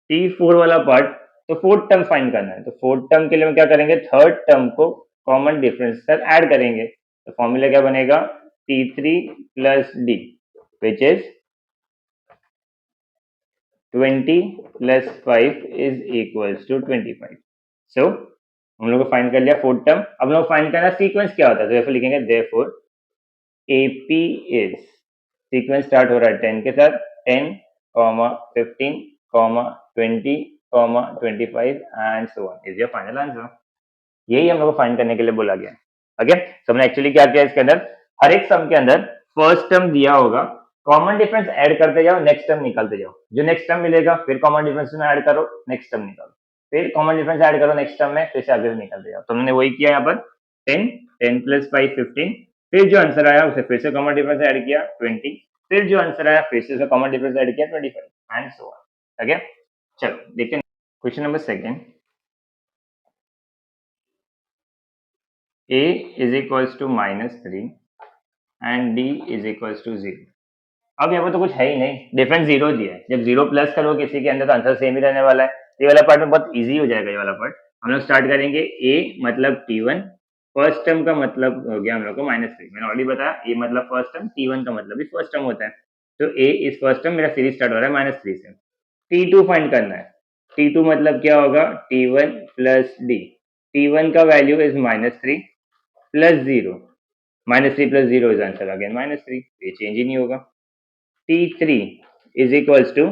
T4 वाला पार्ट, तो फोर्थ टर्म फाइंड करना है। तो फोर्थ टर्म के लिए हम क्या करेंगे, थर्ड टर्म को कॉमन डिफरेंस से ऐड करेंगे। तो फॉर्मूला क्या बनेगा, T3 plus D which is 20 plus 5 is equals to 25। So हम लोग को फाइंड कर लिया फोर्थ टर्म। अब लोग फाइंड करना सीक्वेंस क्या होता है, तो therefore लिखेंगे therefore AP is, sequence start हो रहा है 10 के साथ, 10, 15, 20, 25 and so on is your final answer. यही हम लोग को फाइंड करने के लिए बोला गया। ओके, तो हमने एक्चुअली क्या किया, इसके अंदर हर एक सम के अंदर फर्स्ट टर्म दिया होगा, कॉमन डिफरेंस ऐड करते जाओ, नेक्स्ट टर्म निकालते जाओ, जो नेक्स्ट टर्म मिलेगा फिर कॉमन डिफरेंस में ऐड करो, नेक्स्ट टर्म निकालो, फिर कॉमन डिफरेंस ऐड करो नेक्स्ट टर्म में, फिर से आगे निकालते जाओ। तो हमने वही किया यहाँ पर, 10, 10 प्लस 5 15, फिर जो आंसर आया उसे फिर से कॉमन डिफरेंस ऐड किया 20, फिर जो आंसर आया फिर से कॉमन डिफरेंस ऐड किया 25 एंड सो ऑन। ओके, चलो देखते हैं question number second. A is equals to -3 and D is equals to 0। अब यहाँ पर तो कुछ है ही नहीं, डिफरेंस 0 दिया है, जब 0 प्लस करो किसी के अंदर तो आंसर सेम ही रहने वाला है। ये वाला पार्ट में बहुत इजी हो जाएगा। ये वाला पार्ट हम लोग स्टार्ट करेंगे, A मतलब T1, फर्स्ट टर्म का मतलब हो गया हम लोग को -3, मैंने ऑलरेडी बताया A मतलब फर्स्ट टर्म, T1 का मतलब भी फर्स्ट टर्म होता है। तो A इज फर्स्ट टर्म, मेरा सीरीज स्टार्ट हो रहा है -3 से। T2 फाइंड करना है, T2 मतलब क्या होगा, T1 प्लस D। T1 का value is -3 plus 0, -3 plus 0 is answer again -3, ये चेंज ही नहीं होगा। T3 is equals to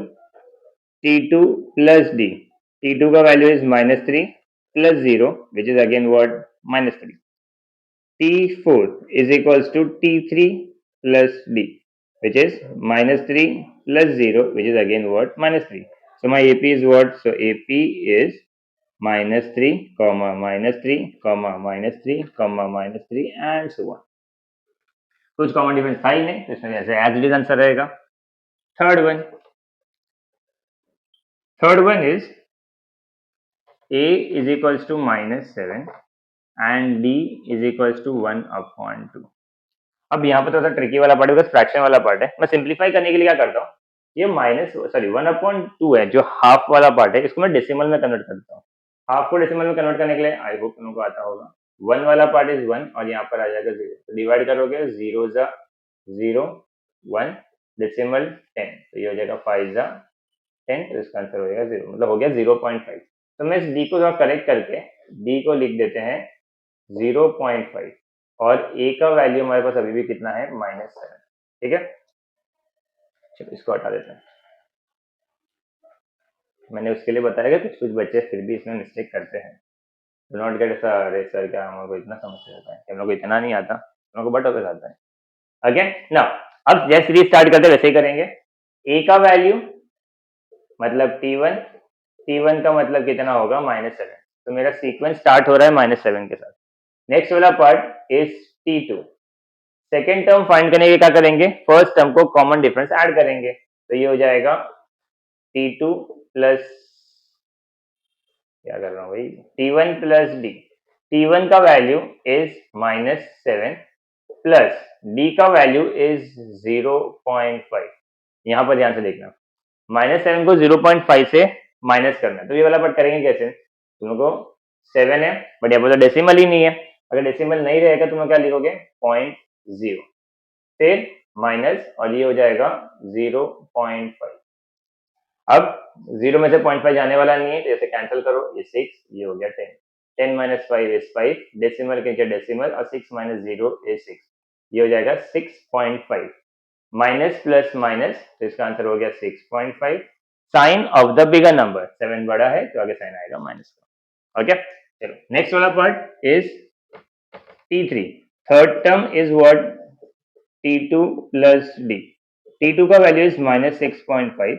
T2 plus D। T2 का value is -3 plus 0 which is again what -3। T4 is equals to T3 plus D, which is -3 plus 0, which is again what? -3. So my AP is what? So AP is -3, -3, -3, -3 and so on. कुछ common difference था ही नहीं, तो इसमें ऐसे as it is answer रहेगा। Third one is A is equals to -7 and D is equals to 1/2। अब यहाँ पर थोड़ा सा ट्रिकी वाला पार्ट है, फ्रैक्शन वाला पार्ट है। मैं सिंप्लीफाई करने के लिए क्या करता हूँ, ये 1/2 है जो हाफ वाला पार्ट है, इसको मैं डेसिमल में कन्वर्ट करता हूँ। हाफ को डेसिमल में कन्वर्ट करने के लिए आई होप तुमको आता होगा। 1 वाला पार्ट इज 1 और यहाँ पर आ जाएगा 0, तो डिवाइड करोगे 0 ज़ा 0 1 डेसिमल 10, तो ये हो जाएगा 5 ज़ा 10, तो इसका आंसर हो जाएगा 0, मतलब हो गया 0.5। तो मैं इस डी को थोड़ा करेक्ट करके डी को लिख देते हैं 0.5 और ए का वैल्यू हमारे पास अभी भी कितना है -7। ठीक है, चलो इसको हटा देते हैं। मैंने उसके लिए बताया कि कुछ बच्चे फिर भी इसमें मिस्टेक करते हैं। डू नॉट गेट ऐसा, अरे सर क्या हम लोग को इतना समझ आता है, हम लोग को इतना नहीं आता, हम लोग को बट ऑफिस आता है। ओके ना, अब जैसे रीस्टार्ट करते वैसे ही करेंगे। ए का वैल्यू मतलब T1 का मतलब कितना होगा -7, तो मेरा सीक्वेंस स्टार्ट हो रहा है -7 के साथ। नेक्स्ट वाला part is T2। Second term find करने के क्या करेंगे, फर्स्ट टर्म को कॉमन डिफरेंस ऐड करेंगे, तो ये हो जाएगा T2 प्लस, क्या कर रहा हूँ भाई, T1 प्लस D। T1 का वैल्यू इज -7 प्लस D का वैल्यू इज 0.5। यहाँ पर ध्यान से देखना, -7 को 0.5 से माइनस करना है, तो ये वाला पार्ट करेंगे कैसे, तुम लोग को 7 है बट यहाँ पर डेसिमल ही नहीं है, अगर डेसिमल नहीं रहेगा तुम लोग क्या लिखोगे 0.0, फिर माइनस और ये हो जाएगा 0.5। अब 0 में से 0.5 जाने वाला नहीं है, तो ऐसे कैंसिल करो, ये 6, ये हो गया 10, 10 - 5 इज 5, डेसिमल के डेसिमल और 6 - 0 इज 6, ये हो जाएगा 6.5। माइनस प्लस माइनस, तो इसका आंसर हो गया 6.5। Sign of the bigger number, 7 बड़ा है तो आगे साइन आएगा माइनस का। ओके, चलो नेक्स्ट वाला part is T3। Third term is what, T2 plus D। T2 का वैल्यू इज -6.5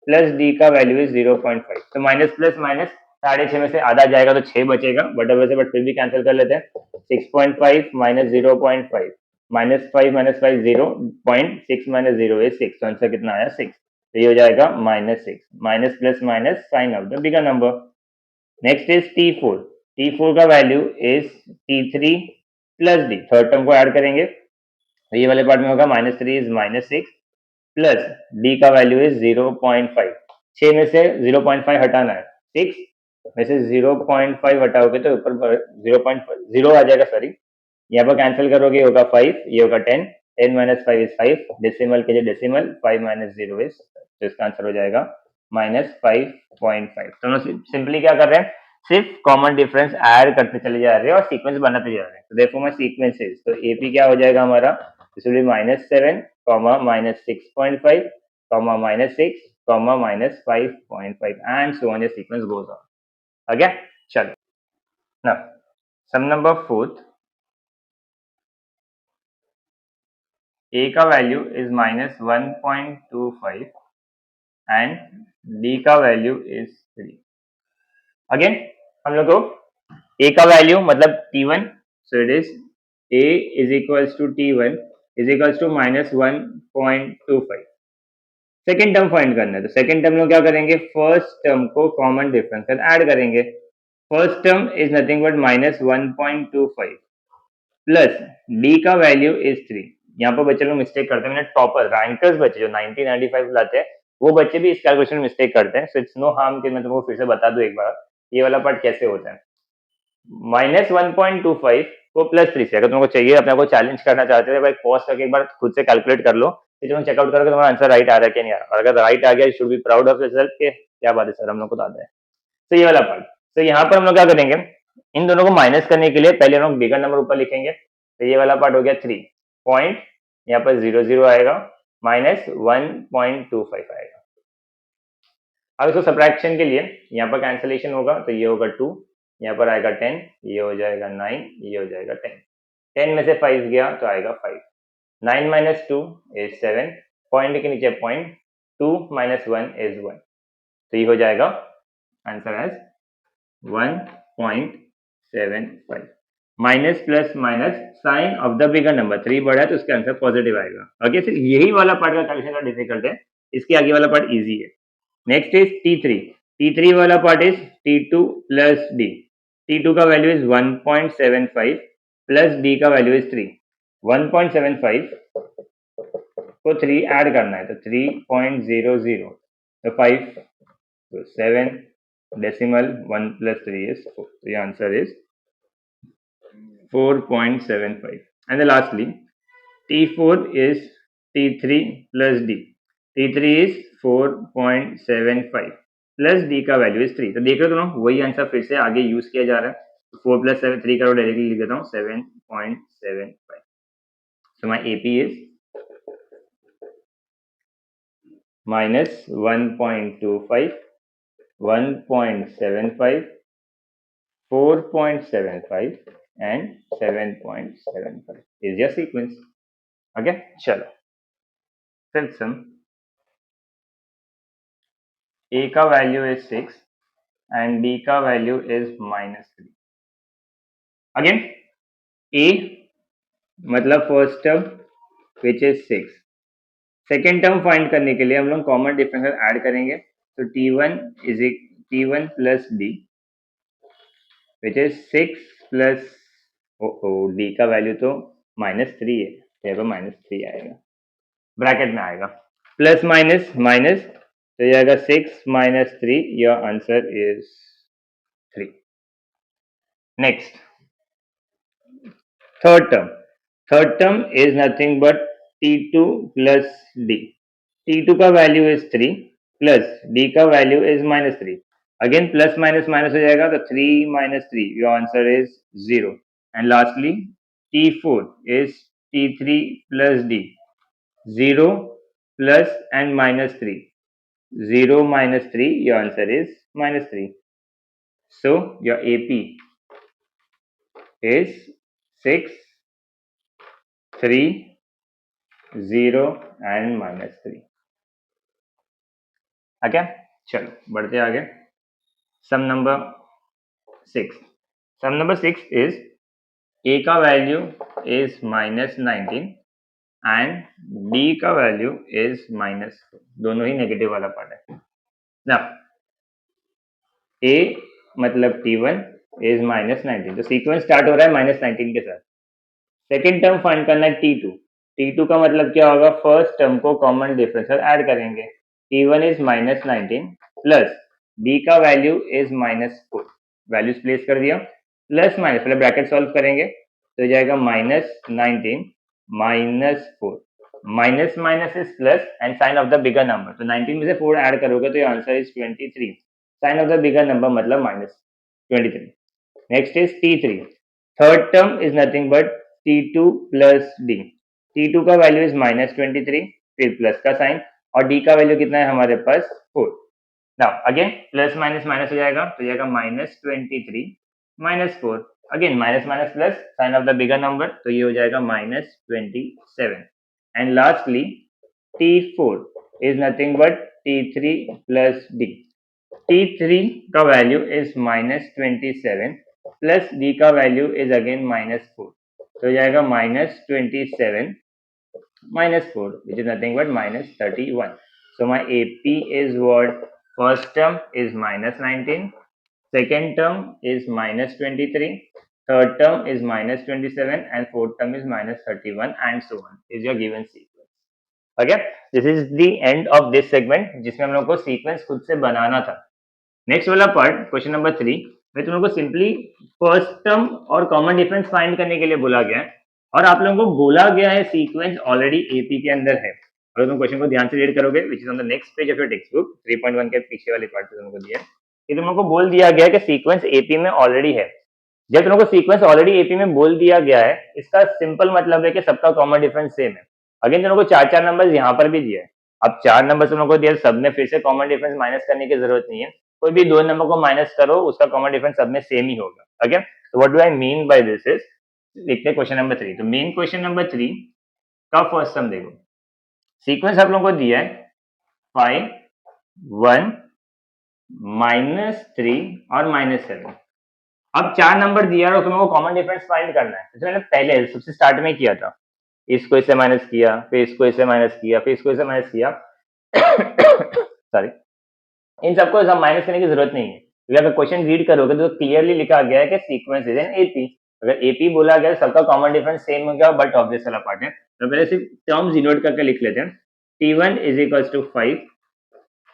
प्लस D का वैल्यू इज 0.5, तो माइनस प्लस माइनस 6.5 में से आधा जाएगा तो 6 बचेगा, बट फिर भी कैंसिल कर लेते हैं। 6.5 - 0.5 -5 - 5 0.6 - 0 is 6, तो आंसर कितना आया 6, तो ये हो जाएगा -6। Minus plus minus sign of the bigger number. Next is T4। T4 का value is T3 plus D, third term को ऐड करेंगे, तो ये वाले पार्ट में होगा -3 इज -6 प्लस D का वैल्यू इज 0.5। 6 में से 0.5 हटाना है, 6 में से 0.5 हटाओगे तो ऊपर 0.0 आ जाएगा, सॉरी, यहाँ पर कैंसिल करोगे होगा 5, ये होगा 10, 10 - 5 इज 5, डेसिमल के लिए डेसिमल, 5 - 0 इज, तो इसका आंसर हो जाएगा -5.5। तो हम सिंपली क्या कर रहे हैं, सिर्फ कॉमन डिफरेंस ऐड करते चले जा रहे हैं और सीक्वेंस बनाते जा रहे हैं। तो देखो मैं सीक्वेंस है, तो एपी क्या हो जाएगा हमारा, इसलिए -7, -6.5, -6, -5.5 एंड सो ऑन, ये सीक्वेंस गोज ऑन। ओके, चलो ना, सम नंबर 4, A का वैल्यू इज -1.25 एंड D का वैल्यू इज 3। अगेन हम लोग को A का वैल्यू मतलब T1, so it is A is equals to T1 is equals to -1.25। Second term find करना है, तो सेकेंड टर्म में क्या करेंगे, फर्स्ट टर्म को कॉमन डिफरेंस ऐड करेंगे। First term is nothing but -1.25 plus D का वैल्यू इज 3। यहाँ पर बच्चे लोग मिस्टेक करते हैं, मैंने टॉपर रैंकर्स बच्चे जो 90-95 लाते हैं वो बच्चे भी इस कैलकुलेशन में मिस्टेक करते हैं, सो इट्स नो हार्म कि मैं तुमको फिर से बता दूं एक बार ये वाला पार्ट कैसे होता है। -1.25 को +3 से, अगर तुमको चाहिए अपने को चैलेंज करना चाहते हो भाई, पॉज करके एक बार खुद से कैलकुलेट कर लो, फिर तुम चेकआउट करोगे तुम्हारा आंसर राइट आ रहा है कि नहीं आ रहा, और अगर राइट आ गया should be proud of yourself के क्या बात है सर, हम लोग को तो आता है। तो ये वाला पार्ट, तो यहाँ पर हम लोग क्या करेंगे, इन दोनों को माइनस करने के लिए पहले हम लोग बिगर नंबर ऊपर लिखेंगे, तो ये वाला पार्ट हो गया 3 पॉइंट, यहाँ पर 0 आएगा, माइनस 1.25 आएगा। अब इसको सब्ट्रैक्शन के लिए यहाँ पर कैंसिलेशन होगा, तो ये होगा 2, यहाँ पर आएगा 10, ये हो जाएगा 9, ये हो जाएगा 10। 10 में से 5 गया तो आएगा 5। 9 माइनस 2 इज 7, पॉइंट के नीचे पॉइंट, 2 माइनस 1 इज 1, तो ये हो जाएगा answer as 1.75। Minus plus minus sign of the bigger number, 3 बड़ा है तो उसका आंसर पॉजिटिव आएगा। ओके, सिर्फ यही वाला पार्ट का कैलकुलेशन का डिफिकल्ट है, इसके आगे वाला पार्ट इजी है। Next is T3। T3 वाला part is T2 plus D। T2 का वैल्यू इज 1.75 प्लस D का वैल्यू इज 3। 1.75 को 3 ऐड करना है, तो 3.00, तो 5, तो 7 डेसिमल 1 प्लस 3 is 4, तो ये answer is 4.75। And lastly T4 is T3 plus D। T3 is 4.75 plus D का वैल्यू इज 3। तो देख रहे हो दोनों, वही आंसर फिर से आगे यूज किया जा रहा है। 4 प्लस 7 3 करो, डायरेक्टली लिख देता हूँ 7.75। सो माई AP is minus 1.25, 1.75, 4.75 and 7.75 is your sequence. Okay, चलो फिफ्थ सम। A का वैल्यू इज 6 and B का वैल्यू इज -3। अगेन A मतलब first term which is 6, second term find करने के लिए हम लोग कॉमन डिफरेंशियल ऐड करेंगे, तो T1 plus D which is 6 plus D का वैल्यू तो -3 है, यहाँ पर -3 आएगा, ब्रैकेट में आएगा, प्लस माइनस माइनस, तो ये आएगा 6 minus 3, your answer is 3। Next third term is nothing but T2 plus D। T2 का वैल्यू इज 3 प्लस D का value is -3। Again plus minus minus हो जाएगा, तो 3 minus 3, your answer is 0। And lastly T4 is T3 plus D। 0 plus and -3, 0 minus 3, your answer is -3. So your AP is 6, 3, 0 and -3. Okay, चलो बढ़ते आगे। Sum number 6। Sum number 6 is A का value is -19 and D का value is -4, दोनों ही negative वाला part है ना। A मतलब T1 इज -19, तो सीक्वेंस स्टार्ट हो रहा है -19 के साथ। सेकेंड टर्म फाइंड करना है T2 का मतलब क्या होगा, फर्स्ट टर्म को कॉमन डिफरेंशियल ऐड करेंगे। T1 इज -19 प्लस D का वैल्यू इज -4, वैल्यूज प्लेस कर दिया, प्लस माइनस पहले ब्रैकेट सॉल्व करेंगे, तो जाएगा -19 -4, minus minus is plus and sign of the bigger number, तो 19 में से 4 ऐड करोगे तो answer is 23, sign of the bigger number मतलब -23। Next is T3, third term is nothing but T2 plus D। T2 का वैल्यू इज -23, फिर plus का sign, और D का वैल्यू कितना है हमारे पास 4। Now again plus minus minus हो जाएगा, तो जाएगा -23 -4, again minus minus plus, sign of the bigger number, तो ये हो जाएगा -27। And lastly T4 is nothing but T3 plus D। T3 का वैल्यू इज -27 प्लस D का वैल्यू इज अगेन -4, तो जाएगा -27 -4 which is nothing but -31. So my AP is what? First term is -19, second term is -23, third term is -27 and fourth term is -31 and so on is your given sequence. Okay, this is the end of this segment जिसमें हम लोग को sequence खुद से बनाना था। Next वाला part question number 3 में तुम लोग को सिंपली फर्स्ट टर्म और कॉमन डिफरेंस फाइंड करने के लिए बोला गया है, और आप लोगों को बोला गया है सीक्वेंस ऑलरेडी एपी के अंदर है। अगर तुम क्वेश्चन को ध्यान से रीड करोगे which is on the next page of your text book 3.1 के पीछे वाले पार्ट पे तुमको दिया है कि तुम लोग को बोल दिया गया है कि सीक्वेंस एपी में ऑलरेडी है। जब तुम लोग को सीक्वेंस ऑलरेडी एपी में बोल दिया गया है, इसका सिंपल मतलब है कि सबका कॉमन डिफरेंस सेम है। अगेन तुम लोग को 4 नंबर यहाँ पर भी दिया है। अब 4 नंबर तुम लोग को दिया, सब में फिर से कॉमन डिफरेंस माइनस करने की जरूरत नहीं है। कोई भी 2 नंबर को माइनस करो, उसका कॉमन डिफरेंस सब में सेम ही होगा। अगेन तो what do I mean by this is, देखते हैं क्वेश्चन नंबर 3। तो मेन क्वेश्चन नंबर 3 का फर्स्ट सम देखो। सीक्वेंस आप लोगों को दिया है 5, 1, -3 और -7। अब 4 नंबर दिया और तुम्हें कॉमन डिफरेंस फाइंड करना है। तो मैंने पहले सबसे स्टार्ट में किया था, इसको इससे माइनस किया, फिर इसको इससे माइनस किया, फिर इसको इससे माइनस किया। सॉरी, इन सबको सब माइनस करने की जरूरत नहीं है, क्योंकि अगर क्वेश्चन रीड करोगे तो क्लियरली लिखा गया है कि सीक्वेंस इज एन एपी। अगर एपी बोला गया तो सबका कॉमन डिफरेंस सेम हो गया, बट ऑब्वियस वाला पार्ट है। तो पहले सिर्फ टर्म्स डिनोट करके लिख लेते हैं। T1 is equals to 5,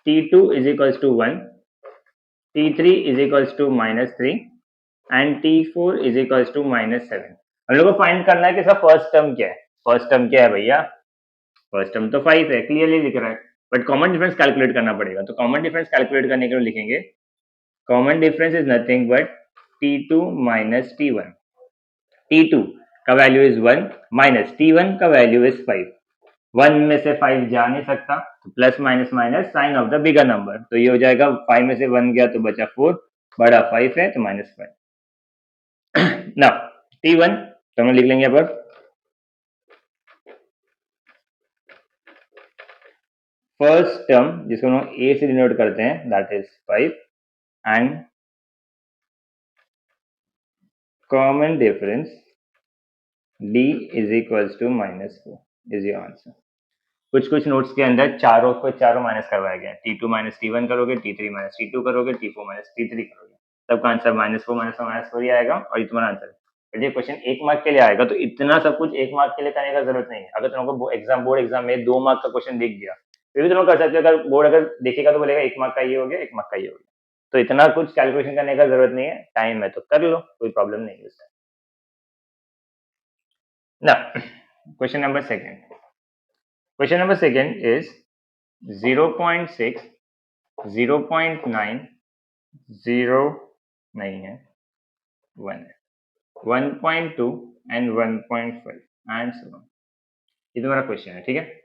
T2 is equals to 1, T3 is equals to -3 and T4 is equals to -7। हम लोग को फाइंड करना है कि इसका फर्स्ट टर्म क्या है। फर्स्ट टर्म क्या है भैया? फर्स्ट टर्म तो 5 है, क्लियरली लिख रहा है, बट कॉमन डिफरेंस कैलकुलेट करना पड़ेगा। तो कॉमन डिफरेंस कैलकुलेट करने के लिए लिखेंगे common difference is nothing but T2 minus T1। T2 का वैल्यू इज 1 माइनस T1 का वैल्यू इज 5। 1 में से 5 जा नहीं सकता, तो plus minus minus sign of the bigger number, तो ये हो जाएगा 5 में से 1 गया तो बचा 4, बड़ा 5 है तो -5। ना T1 तो हम लिख लेंगे यहाँ पर फर्स्ट टर्म, जिसको हम ए से डिनोट करते हैं, that is 5, and common difference d is equals to -4 is your answer. कुछ नोट्स के अंदर चारों को चारों माइनस करवाया गया है। T2 माइनस T1 करोगे, T3 माइनस T2 करोगे, T4 माइनस T3 करोगे, सबका आंसर -4 ही आएगा, और ये तुम्हारा आंसर है। ये क्वेश्चन 1 मार्क के लिए आएगा, तो इतना सब कुछ 1 मार्क के लिए करने का जरूरत नहीं है। अगर तुमको बोर्ड एग्जाम में 2 मार्क का क्वेश्चन दिख गया, फिर भी तुम कर सकते हो। अगर बोर्ड अगर देखेगा तो बोलेगा 1 मार्क का ये हो गया, 1 मार्क का ये हो गया, तो इतना कुछ कैलकुलेशन करने का जरूरत नहीं है। टाइम है तो कर लो, कोई प्रॉब्लम नहीं है उससे ना। Question number second. Question number second is 0.6, 0.9, 0 नहीं है, 1 है, 1.2 एंड 1.5 एंड so on। ये तुम्हारा क्वेश्चन है, ठीक है।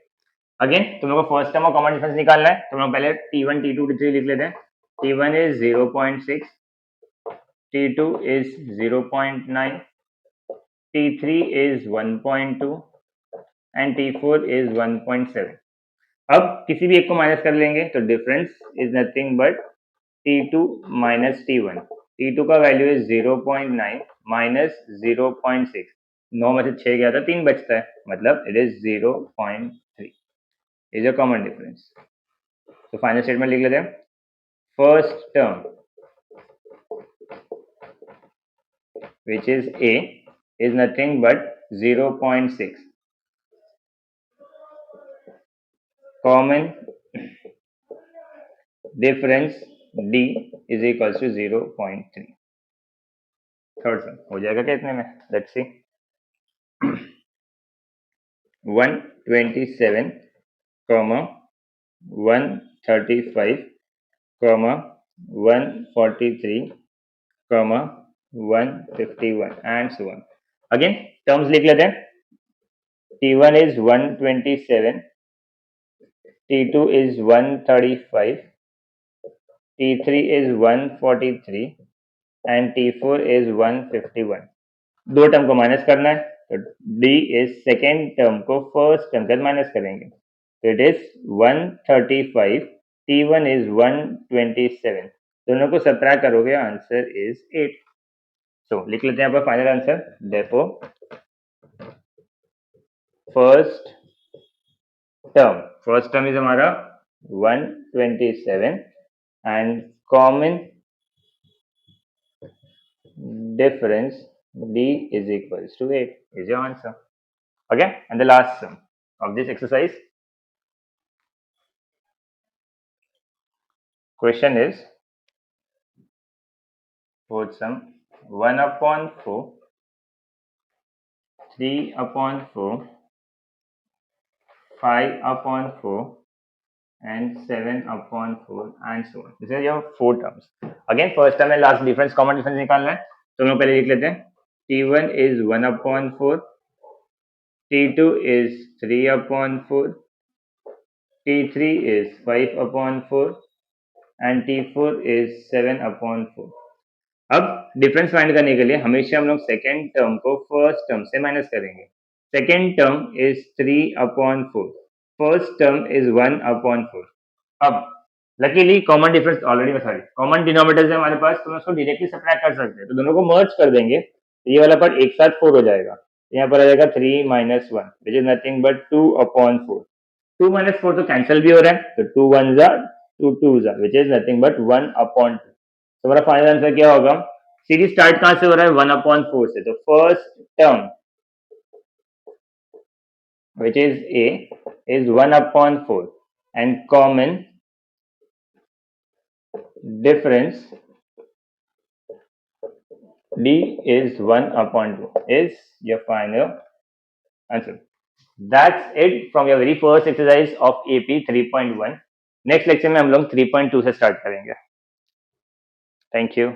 अगेन तुम लोग को फर्स्ट टर्म और कॉमन डिफरेंस निकालना है। तुम लोग पहले T1, T2, T3 लिख लेते हैं। T1 is 0.6, T2 is 0.9, T3 is 1.2 and T4 is 1.7। अब किसी भी एक को माइनस कर लेंगे, तो difference is nothing but T2 minus T1। T2 का वैल्यू इज 0.9 माइनस 0.6, 9 में से 6 गया था, 3 बचता है, मतलब it is 0.3 is a common difference. तो फाइनल स्टेटमेंट लिख लेते हैं। First term which is A is nothing but 0.6, common difference D is equals to 0.3। Third सम हो जाएगा क्या इतने में? Let's see. 127, 135, 143, 151 and so on। Again terms लिख लेते हैं। T1 is 127, T2 is 135, T3 is 143 and T4 is 151। दो term को माइनस करना है, तो D इज सेकेंड टर्म को फर्स्ट टर्म के माइनस करेंगे, तो इट इज 135, T1 इज 127, दोनों को सब्ट्रैक्ट करोगे, आंसर इज 8। सो लिख लेते हैं यहाँ पर final answer. Therefore first term is हमारा 127 and common difference D is equals to 8 is your answer. Okay, and the last sum of this exercise. Question is fourth sum 1/4, 3/4, 5/4 and 7/4 and so on. These are your 4 terms. Again first term and last difference, common difference निकालना है। तो हम लोग पहले लिख लेते हैं T1 is 1/4, T2 is 3/4, T3 is 5/4 and T4 is 7/4। अब डिफरेंस फाइंड करने के लिए हमेशा हम लोग सेकेंड टर्म को फर्स्ट टर्म से माइनस करेंगे। Second term is 3/4, first term is 1/4। अब luckily common difference already common denominators है हमारे पास, तो हम उसको डायरेक्टली सब्ट्रैक्ट कर सकते हैं। तो दोनों को मर्ज कर देंगे तो ये वाला पार्ट एक साथ 4 हो जाएगा। यहाँ पर आ जाएगा 3 - 1 विच इज नथिंग बट 2/4। 2 - 4 तो कैंसिल भी हो रहा है, तो 2 1s are 2 2s are which is nothing but 1/2। तो हमारा फाइनल आंसर क्या होगा? सीरीज स्टार्ट कहां से हो रहा है? 1/4 से। तो first term which is a is 1/4 and common difference d is 1/2 is your final answer. That's it from your very first exercise of AP 3.1. Next lecture में हम लोग 3.2 से स्टार्ट करेंगे। Thank you.